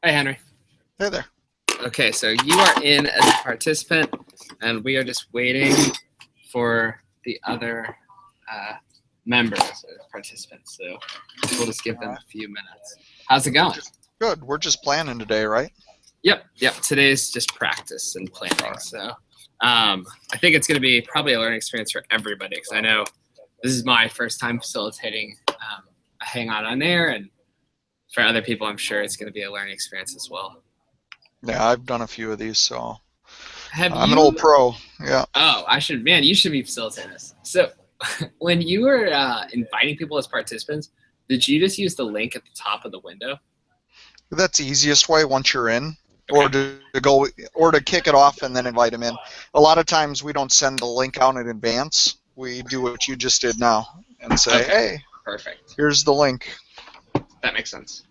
Hey, Henry. Hey there. Okay, so you are in as a participant, and we are just waiting for the other members or participants. So we'll just give them a few minutes. How's it going? Good. We're just planning today, right? Yep. Today's just practice and planning. So I think it's going to be probably a learning experience for everybody, because I know this is my first time facilitating a Hangout on Air, and for other people, I'm sure it's going to be a learning experience as well. Yeah, I've done a few of these, so I'm an old pro. Yeah. Oh, you should be facilitating this. So when you were inviting people as participants, did you just use the link at the top of the window? That's the easiest way once you're in, or to kick it off and then invite them in. A lot of times we don't send the link out in advance. We do what you just did now and say, hey, perfect. Here's the link. That makes sense.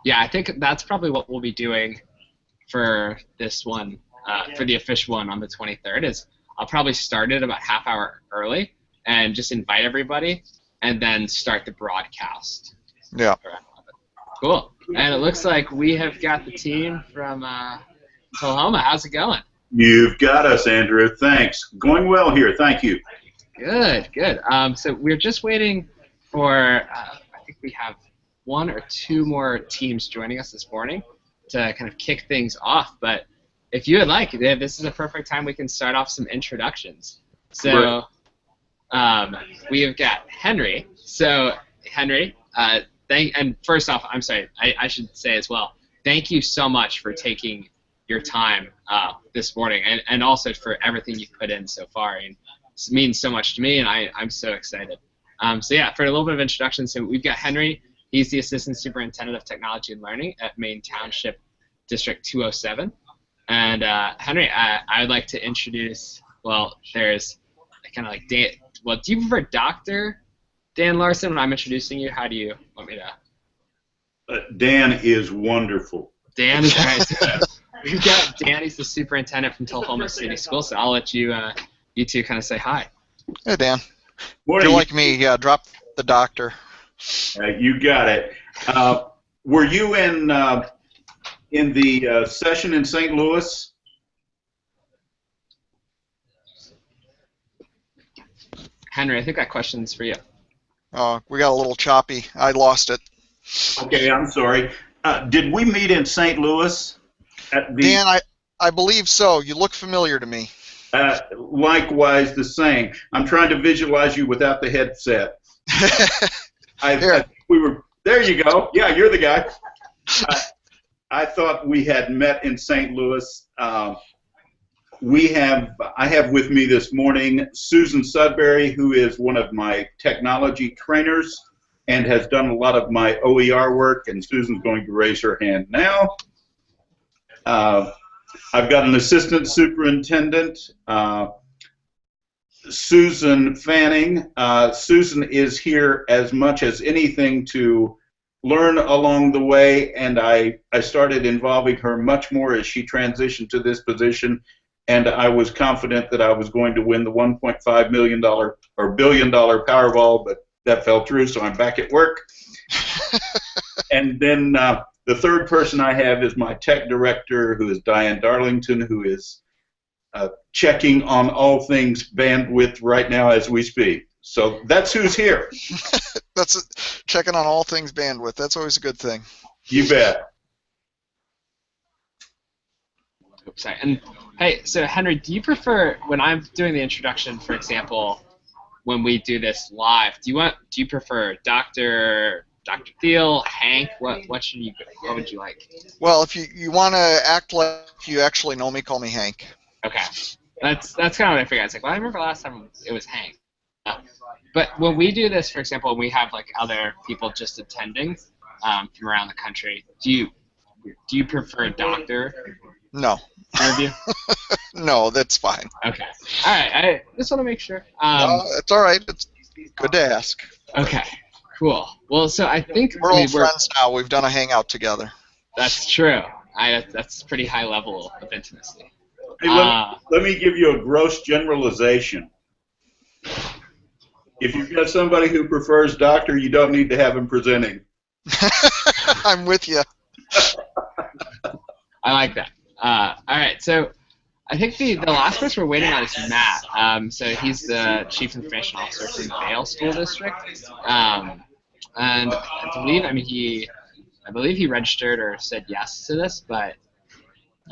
Yeah, I think that's probably what we'll be doing for this one, for the official one on the 23rd. Is I'll probably start it about half hour early and just invite everybody, and then start the broadcast. Yeah. Cool. And it looks like we have got the team from Tullahoma. How's it going? You've got us, Andrew. Thanks. Going well here. Thank you. Good. So we're just waiting for, I think we have one or two more teams joining us this morning to kind of kick things off. But if you would like, this is a perfect time we can start off some introductions. So we have got Henry. So Henry, and first off, I'm sorry, I should say as well, thank you so much for taking your time this morning, and also for everything you've put in so far. And it means so much to me, and I'm so excited. So yeah, for a little bit of introduction, so we've got Henry. He's the Assistant Superintendent of Technology and Learning at Maine Township District 207. And Henry, I would like to introduce, well, there's kind of like Dan. Well, do you prefer Dr. Dan Larson when I'm introducing you? How do you want me to? Dan is wonderful. Dan is right. We've got Dan. He's the superintendent from Tullahoma City Schools. So I'll let you you two kind of say hi. Hey, Dan. Morning. If you're like me, yeah, drop the doctor. You got it. Were you in the session in St. Louis? Henry, I think that question's for you. We got a little choppy. I lost it. Okay, I'm sorry. Did we meet in St. Louis? Dan, I believe so. You look familiar to me. Likewise, the same. I'm trying to visualize you without the headset. We were. There you go. Yeah, you're the guy. I thought we had met in St. Louis. I have with me this morning Susan Sudbury, who is one of my technology trainers and has done a lot of my OER work, and Susan's going to raise her hand now. I've got an assistant superintendent, Susan Fanning. Susan is here as much as anything to learn along the way, and I started involving her much more as she transitioned to this position, and I was confident that I was going to win the $1.5 million or billion dollar Powerball, but that fell through, so I'm back at work. And then the third person I have is my tech director, who is Diane Darlington, who is checking on all things bandwidth right now as we speak. So that's who's here. That's checking on all things bandwidth. That's always a good thing. You bet. Oops, sorry. And hey, so Henry, do you prefer when I'm doing the introduction, for example, when we do this live? Do you prefer Dr. Thiel, Hank? What would you like? Well, if you want to act like you actually know me, call me Hank. Okay, that's kind of what I figured. It's like, well, I remember last time it was Hank. But when we do this, for example, we have like other people just attending from around the country. Do you prefer Doctor? No. Interview? No, that's fine. Okay. All right. I just want to make sure. No, it's all right. It's good to ask. Okay. Cool. Well, so I think we're old friends now. We've done a hangout together. That's true. That's pretty high level of intimacy. Hey, let me give you a gross generalization. If you've got somebody who prefers doctor, you don't need to have him presenting. I'm with you. I like that. All right, so I think the last person we're waiting on is Matt. So he's the Chief Information Officer from Vail School District. And I believe he registered or said yes to this, but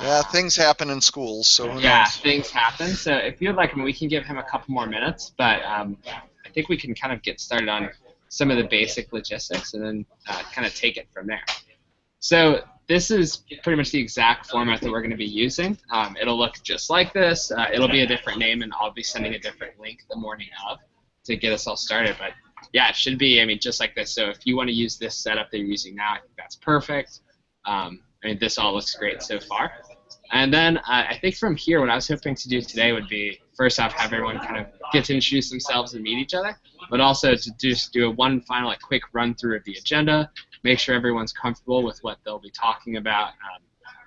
Yeah, things happen in schools, so who yeah, knows? things happen. So if you'd like, we can give him a couple more minutes, but I think we can kind of get started on some of the basic logistics and then kind of take it from there. So this is pretty much the exact format that we're going to be using. It'll look just like this. It'll be a different name, and I'll be sending a different link the morning of to get us all started. But yeah, it should be, just like this. So if you want to use this setup that you're using now, I think that's perfect. This all looks great so far. And then I think from here, what I was hoping to do today would be, first off, have everyone kind of get to introduce themselves and meet each other, but also to just do one final quick run-through of the agenda, make sure everyone's comfortable with what they'll be talking about,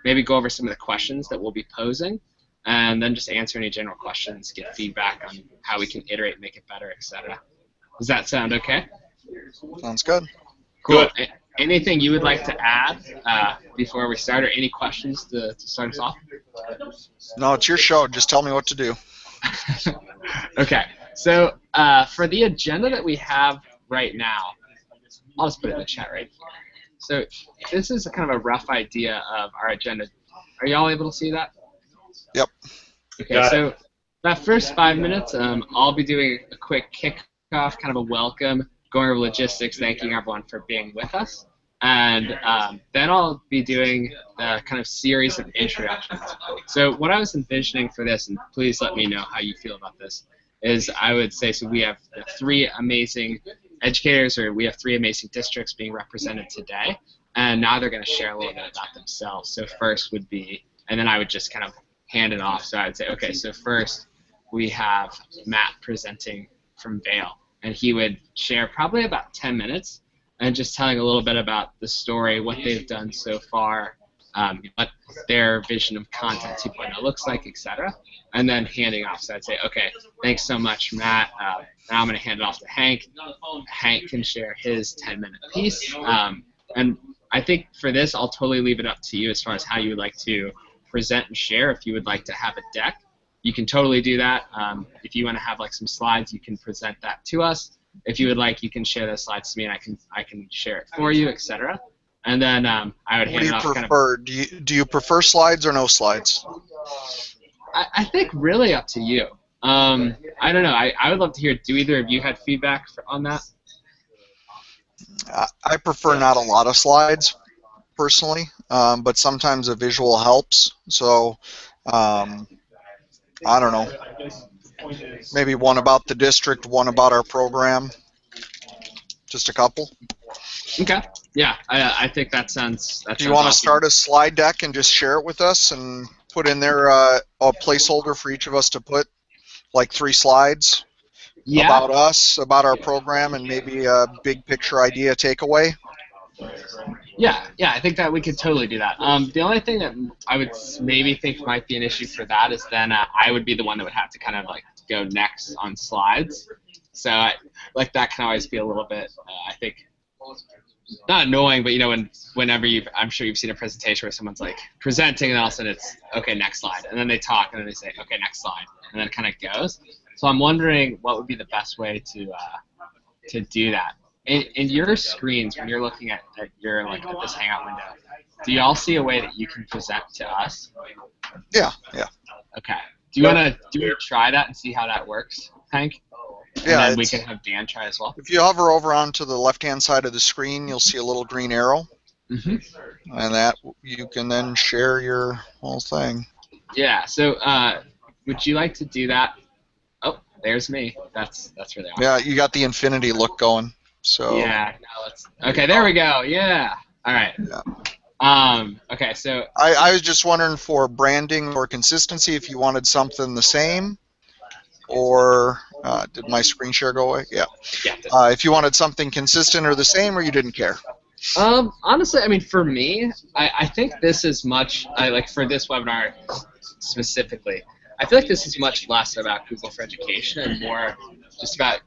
maybe go over some of the questions that we'll be posing, and then just answer any general questions, get feedback on how we can iterate, make it better, etc. Does that sound okay? Sounds good. Cool. Good. Anything you would like to add before we start, or any questions to start us off? No, it's your show. Just tell me what to do. Okay. So for the agenda that we have right now, I'll just put it in the chat right here. So this is a kind of a rough idea of our agenda. Are y'all able to see that? Yep. Okay. So that first 5 minutes, I'll be doing a quick kickoff, kind of a welcome, going over logistics, thanking everyone for being with us. And then I'll be doing a kind of series of introductions. So what I was envisioning for this, and please let me know how you feel about this, is I would say, so we have 3 amazing educators, or we have 3 amazing districts being represented today, and now they're going to share a little bit about themselves. So first would be, and then I would just kind of hand it off. So I would say, okay, so first we have Matt presenting from Vail, and he would share probably about 10 minutes and just telling a little bit about the story, what they've done so far, what their vision of Content 2.0 looks like, etc. And then handing off. So I'd say, okay, thanks so much, Matt. Now I'm going to hand it off to Hank. Hank can share his 10-minute piece. And I think for this, I'll totally leave it up to you as far as how you would like to present and share. If you would like to have a deck, you can totally do that. If you want to have some slides, you can present that to us. If you would like, you can share those slides to me, and I can share it for you, etc. And then I would hand it off. What do you prefer? Do you prefer slides or no slides? I think really up to you. I don't know. I would love to hear. Do either of you had feedback on that? I prefer not a lot of slides, personally, but sometimes a visual helps. So I don't know. Maybe one about the district, one about our program. Just a couple. Okay. Yeah, I think that sounds. Do you want to start a slide deck and just share it with us and put in there a placeholder for each of us to put like 3 slides about us, about our program, and maybe a big picture idea takeaway? Yeah, I think that we could totally do that. The only thing that I would maybe think might be an issue for that is then I would be the one that would have to kind of go next on slides. So that can always be a little bit, I think, not annoying, but whenever I'm sure you've seen a presentation where someone's presenting and all of a sudden it's, okay, next slide. And then they talk and then they say, okay, next slide. And then it kind of goes. So I'm wondering what would be the best way to do that. In your screens, when you're looking at your at this Hangout window, do you all see a way that you can present to us? Yeah. Okay. Do you want to try that and see how that works, Hank? Yeah. And then we can have Dan try as well. If you hover over onto the left-hand side of the screen, you'll see a little green arrow, and that you can then share your whole thing. Yeah. So would you like to do that? Oh, there's me. That's where they are. Yeah, you got the infinity look going. So yeah, okay, there we go. Yeah. All right. Yeah. Okay, so I was just wondering for branding or consistency if you wanted something the same, or did my screen share go away? Yeah. If you wanted something consistent or the same, or you didn't care. Honestly, for me, I think this is much. For this webinar, specifically, I feel like this is much less about Google for Education and more just about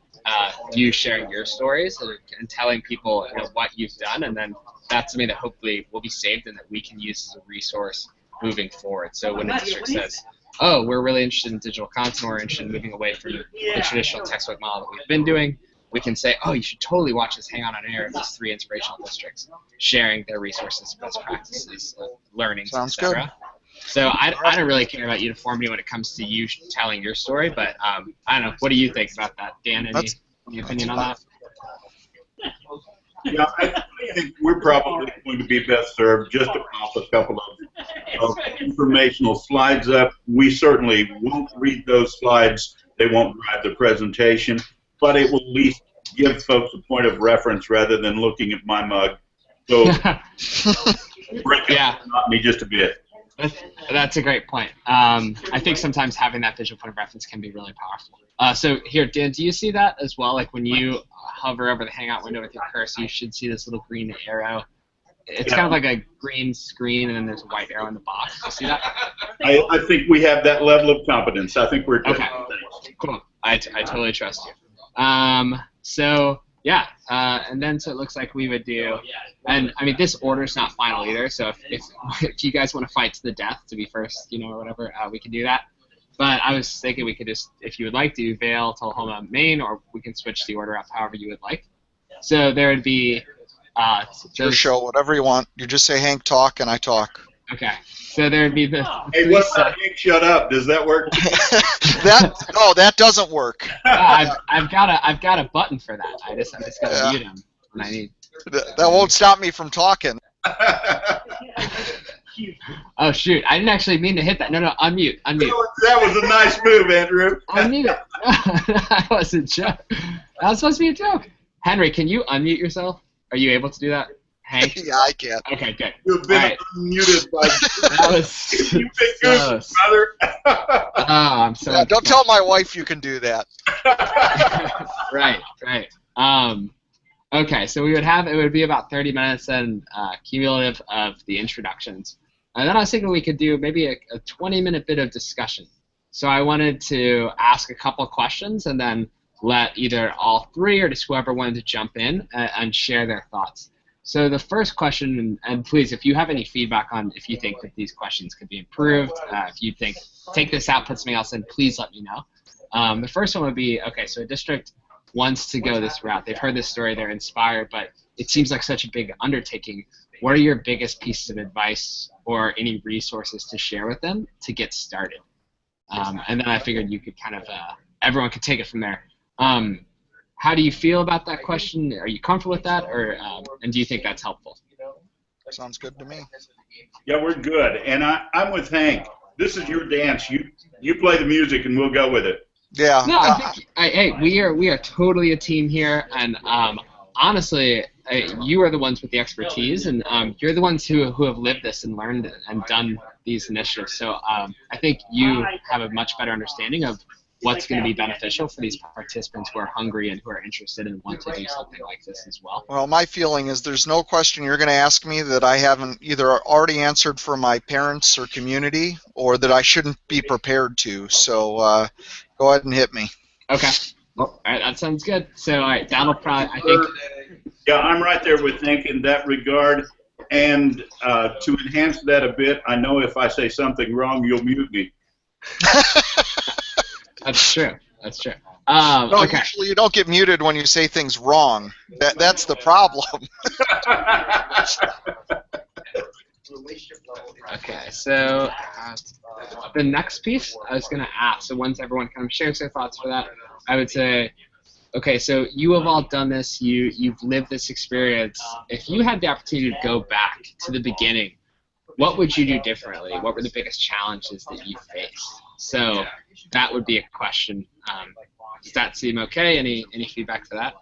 you sharing your stories and telling people what you've done, and then that's something that hopefully will be saved and that we can use as a resource moving forward. So when a district says, oh, we're really interested in digital content, we're interested in moving away from the traditional textbook model that we've been doing, we can say, oh, you should totally watch this Hang On Air of these 3 inspirational districts sharing their resources, best practices, learnings, etc. Good. So I don't really care about uniformity when it comes to you telling your story, but I don't know. What do you think about that, Dan? Any opinion on that? Yeah, I think we're probably going to be best served just to pop a couple of informational slides up. We certainly won't read those slides. They won't drive the presentation, but it will at least give folks a point of reference rather than looking at my mug. So break it not me just a bit. That's a great point. I think sometimes having that visual point of reference can be really powerful. So here, Dan, do you see that as well? Like when you hover over the Hangout window with your cursor, you should see this little green arrow. It's kind of like a green screen, and then there's a white arrow in the box. Do you see that? I think we have that level of competence. I think we're good. Okay, cool. I totally trust you. So yeah, and then so it looks like we would do, and I mean this order's not final either. So if you guys want to fight to the death to be first, or whatever, we can do that. But I was thinking we could just, if you would like to, Vail, Tullahoma, Maine, or we can switch the order up however you would like. So there would be. Your show, whatever you want. You just say Hank talk and I talk. Okay. So there would be the. Hey, what about Hank shut up? Does that work? that doesn't work. I've got a button for that. I just gotta mute him when I need. That won't stop me from talking. Oh shoot! I didn't actually mean to hit that. No, unmute. That was a nice move, Andrew. Unmute it. That was a joke. That was supposed to be a joke. Henry, can you unmute yourself? Are you able to do that? Hank? Yeah, I can. Okay, good. You've been unmuted by. That was. You've been good, brother. Oh, I'm so. Don't tell my wife you can do that. Right. Okay, so it would be about 30 minutes and cumulative of the introductions. And then I was thinking we could do maybe a 20-minute bit of discussion. So I wanted to ask a couple of questions and then let either all three or just whoever wanted to jump in and share their thoughts. So the first question, and please, if you have any feedback on if you think that these questions could be improved, if you think take this out, put something else in, please let me know. The first one would be, okay, so a district wants to go this route. They've heard this story, they're inspired, but it seems like such a big undertaking. What are your biggest pieces of advice or any resources to share with them to get started? And then I figured you could kind of, everyone could take it from there. How do you feel about that question? Are you comfortable with that, or and do you think that's helpful? Sounds good to me. Yeah, we're good. And I'm with Hank. This is your dance. You play the music, and we'll go with it. Yeah. No, I think, hey, we are totally a team here, and honestly, you are the ones with the expertise, and you're the ones who have lived this and learned and done these initiatives. So I think you have a much better understanding of what's going to be beneficial for these participants who are hungry and who are interested and want to do something like this as well. Well, my feeling is there's no question you're going to ask me that I haven't either already answered for my parents or community, or that I shouldn't be prepared to. So go ahead and hit me. Okay. Well, all right, that sounds good. So, all right, that'll probably, I think. Yeah, I'm right there with Hank in that regard. And to enhance that a bit, I know if I say something wrong, you'll mute me. That's true. That's true. No, okay. Usually you don't get muted when you say things wrong. That's the problem. Okay, so the next piece I was going to ask, so once everyone kind of shares their thoughts for that, I would say, okay, so you have all done this, you've lived this experience. If you had the opportunity to go back to the beginning, what would you do differently? What were the biggest challenges that you faced? So that would be a question. Does that seem okay? Any feedback for that?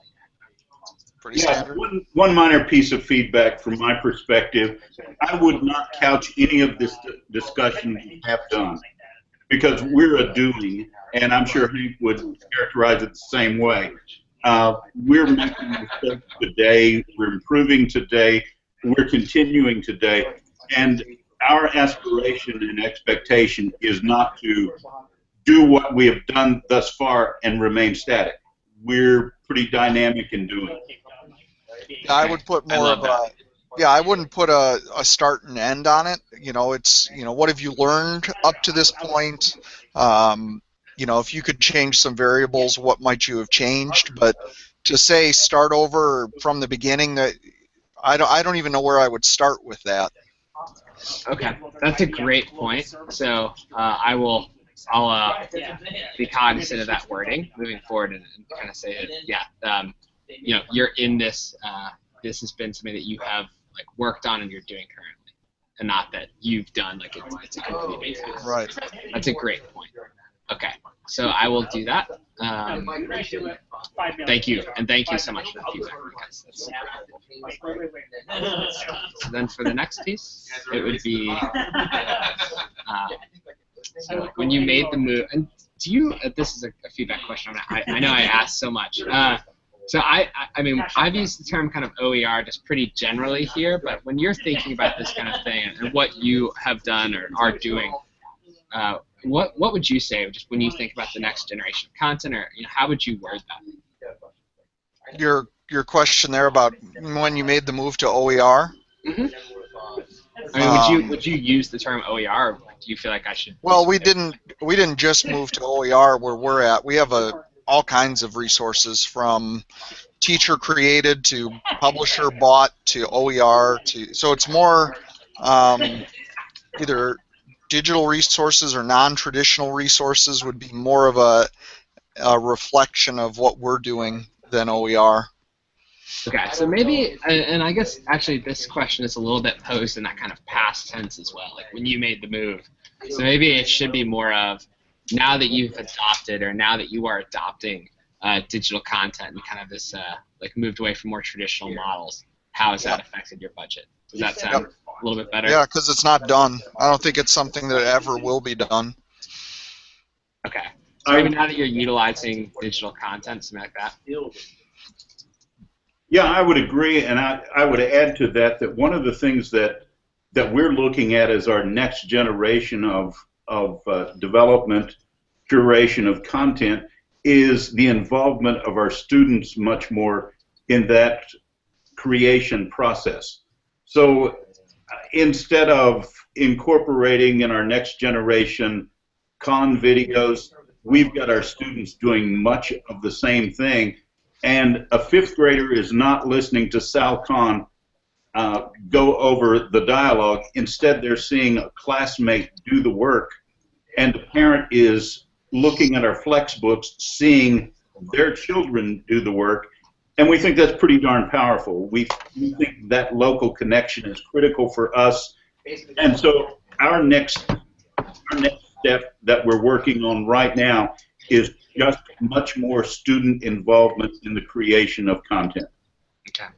Pretty standard. One minor piece of feedback from my perspective, I would not couch any of this discussion we have done, because we're a doing, and I'm sure Hank would characterize it the same way. We're making mistakes today, we're improving today, we're continuing today, and our aspiration and expectation is not to do what we have done thus far and remain static. We're pretty dynamic in doing it. Yeah, I would put more of a. Yeah, I wouldn't put a start and end on it. You know, it's, you know, what have you learned up to this point? You know, if you could change some variables, what might you have changed? But to say start over from the beginning, that I don't even know where I would start with that. Okay, that's a great point. So I'll be cognizant of that wording moving forward and kind of say that, yeah, you know, you're in this. This has been something that you have like worked on and you're doing currently, and not that you've done like it's a complete base. Right. That's a great point. Okay, so I will do that. Thank you, and thank you so much for the feedback, guys. That's super helpful. So then for the next piece, it would be so when you made the move, and do you? This is a feedback question. I know I asked so much. So I mean, I've used the term kind of OER just pretty generally here, but when you're thinking about this kind of thing and what you have done or are doing, what would you say just when you think about the next generation of content, or you know, how would you word that? Your question there about when you made the move to OER. Mm-hmm. I mean, would you use the term OER, or do you feel like I should? Well, we didn't just move to OER where we're at. We have all kinds of resources, from teacher created to publisher bought to OER to, so it's more either digital resources or non-traditional resources would be more of a reflection of what we're doing than OER. Okay, so maybe, and I guess actually this question is a little bit posed in that kind of past tense as well, like when you made the move. So maybe it should be more of, now that you've adopted, or now that you are adopting digital content and kind of this like moved away from more traditional models, how has that affected your budget? Does that sound a little bit better? Yeah, because it's not done. I don't think it's something that ever will be done. Okay. So maybe now that you're utilizing digital content, something like that. Yeah, I would agree, and I would add to that one of the things that we're looking at as our next generation of development, curation of content, is the involvement of our students much more in that creation process. So instead of incorporating in our next generation con videos, we've got our students doing much of the same thing, and a fifth grader is not listening to Sal Khan go over the dialogue. Instead, they're seeing a classmate do the work, and the parent is looking at our flex books, seeing their children do the work, and we think that's pretty darn powerful. We think that local connection is critical for us, and so our next step that we're working on right now is just much more student involvement in the creation of content. Okay.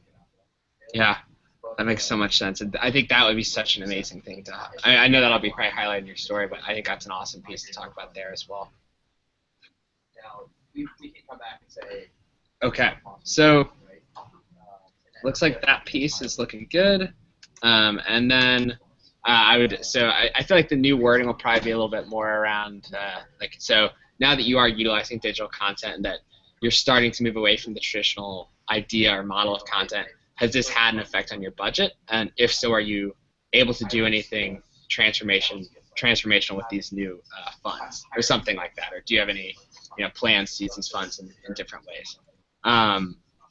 Yeah. That makes so much sense. And I think that would be such an amazing thing to have. I know that'll be probably highlighted in your story, but I think that's an awesome piece to talk about there as well. Now, we can come back and say... Okay, so looks like that piece is looking good. And then I feel like the new wording will probably be a little bit more around, so now that you are utilizing digital content and that you're starting to move away from the traditional idea or model of content, has this had an effect on your budget? And if so, are you able to do anything transformational with these new funds or something like that? Or do you have any plans to use these funds in different ways?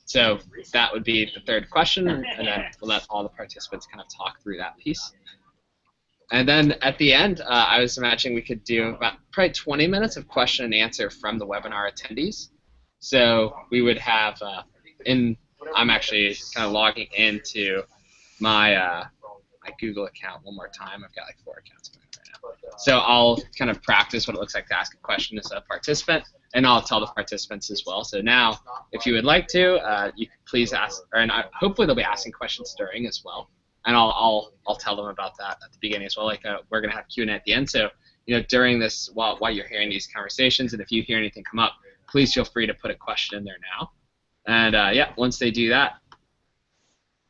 So that would be the third question, and then we'll let all the participants kind of talk through that piece. And then at the end, I was imagining we could do about probably 20 minutes of question and answer from the webinar attendees. So we would have I'm actually kind of logging into my my Google account one more time. I've got like 4 accounts right now. So I'll kind of practice what it looks like to ask a question as a participant, and I'll tell the participants as well. So now, if you would like to, you can please ask, and hopefully they'll be asking questions during as well. And I'll tell them about that at the beginning as well. Like we're gonna have Q&A at the end. So during this, while you're hearing these conversations, and if you hear anything come up, please feel free to put a question in there now. And yeah, once they do that.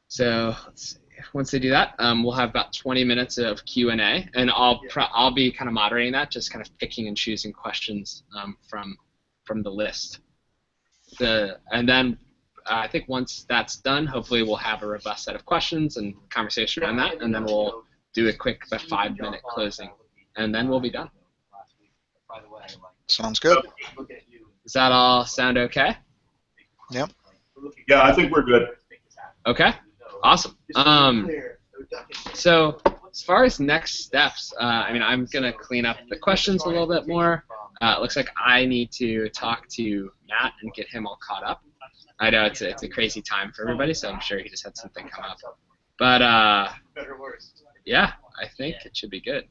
So let's see. once they do that, we'll have about 20 minutes of Q&A, and I'll be kind of moderating that, just kind of picking and choosing questions from the list. And then I think once that's done, hopefully we'll have a robust set of questions and conversation around that, and then we'll do a quick 5-minute closing, and then we'll be done. Sounds good. Does that all sound okay? Yep. Yeah, I think we're good. Okay. Awesome. So as far as next steps, I mean, I'm going to clean up the questions a little bit more. It looks like I need to talk to Matt and get him all caught up. I know it's a crazy time for everybody, so I'm sure he just had something come up. But yeah, I think it should be good.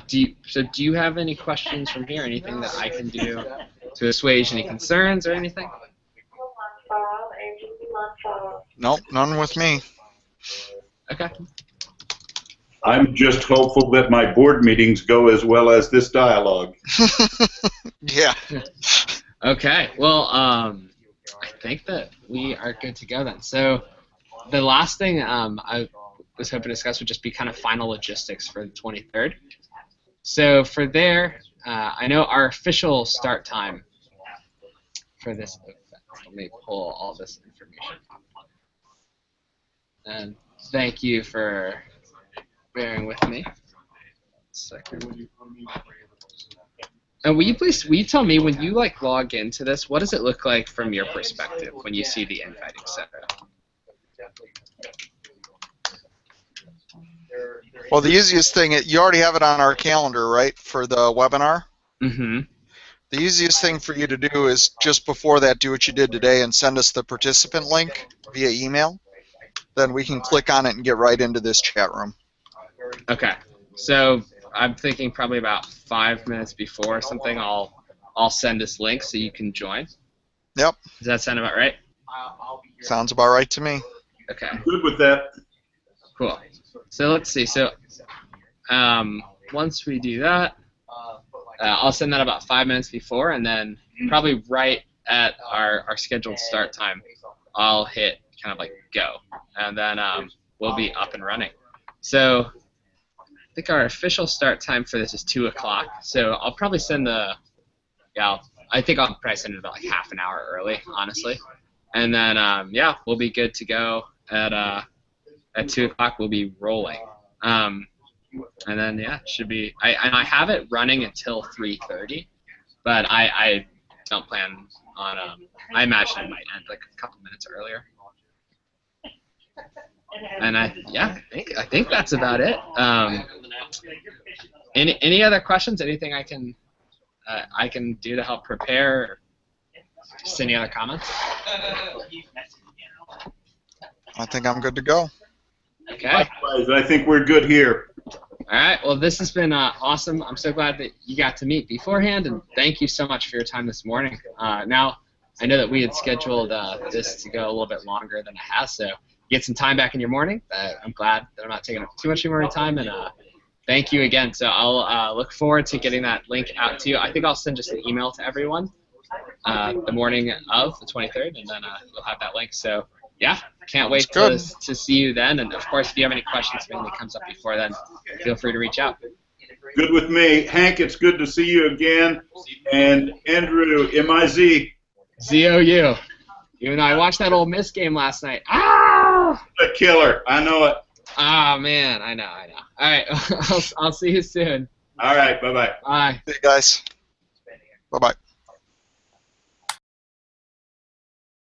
Do you have any questions from here? Anything that I can do to assuage any concerns or anything? Nope, none with me. Okay. I'm just hopeful that my board meetings go as well as this dialogue. Yeah. Okay. Well, I think that we are good to go then. So the last thing I was hoping to discuss would just be kind of final logistics for the 23rd. So for there, I know our official start time for this event. Let me pull all this information up. And thank you for bearing with me. Second. And will you tell me, when you log into this, what does it look like from your perspective when you see the invite, etc.? Well, the easiest thing, you already have it on our calendar, right, for the webinar? Mm-hmm. The easiest thing for you to do is just before that, do what you did today and send us the participant link via email. Then we can click on it and get right into this chat room. Okay. So I'm thinking probably about 5 minutes before or something, I'll send this link so you can join. Yep. Does that sound about right? Sounds about right to me. Okay. Good with that. Cool. So let's see. So once we do that, I'll send that about 5 minutes before, and then probably right at our scheduled start time, I'll hit kind of go, and then we'll be up and running. So I think our official start time for this is 2 o'clock. So I'll probably send I think I'll probably send it about half an hour early, honestly, and then yeah, we'll be good to go at 2 o'clock. We'll be rolling. And then yeah, it should be. I have it running until 3:30, but I don't plan on. I imagine it might end a couple minutes earlier. And I think that's about it. Any other questions? Anything I can do to help prepare? Just any other comments? I think I'm good to go. Okay. Likewise, I think we're good here. All right. Well, this has been awesome. I'm so glad that you got to meet beforehand, and thank you so much for your time this morning. Now, I know that we had scheduled this to go a little bit longer than it has, so get some time back in your morning. I'm glad that I'm not taking up too much of your time, and thank you again. So I'll look forward to getting that link out to you. I think I'll send just an email to everyone the morning of the 23rd, and then you'll have that link. So yeah, can't wait to see you then. And of course, if you have any questions, if anything comes up before then, feel free to reach out. Good with me. Hank, it's good to see you again. And Andrew, M-I-Z. Z-O-U. Even though I watched that Ole Miss game last night. Ah! A killer. I know it. Ah, man. I know. All right. I'll see you soon. All right. Bye-bye. Bye. See you guys. Bye-bye.